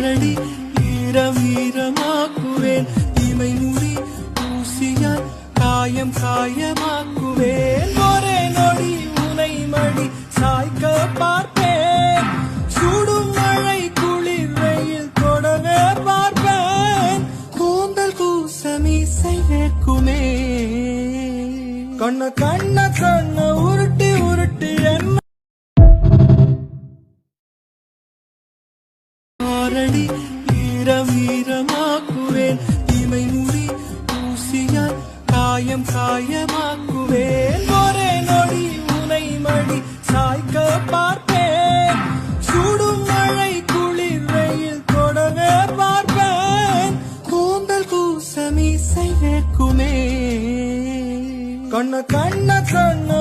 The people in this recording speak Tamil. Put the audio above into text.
ஆரடி ஈரமாக்குவேன் இமை முடி ஊசியால் காயம் காயமாக்குவேன் ஒரே நொடி உனை மடி சாய்க்க பார்ப்பேன் சுடும் மழை குளிர் வெயில் தொடவே பார்ப்பேன் கூந்தல் கூசமீசை வேர்க்குமே கண்ண கண்ண கண்ண உருட்டி உருட்டி என்ன ஆரடி ஈரமாக்குவேன் இமை முடி ஊசியால் காயம் காயமாக்குவேன் ஒரே நொடி உனை மடி சாய்க்க பார்ப்பேன் சுடும் மழை குளிர் வெயில் தொடவே பார்ப்பேன் கூந்தல் கூசமீசை வேர்க்குமே கண்ண கண்ண கண்ண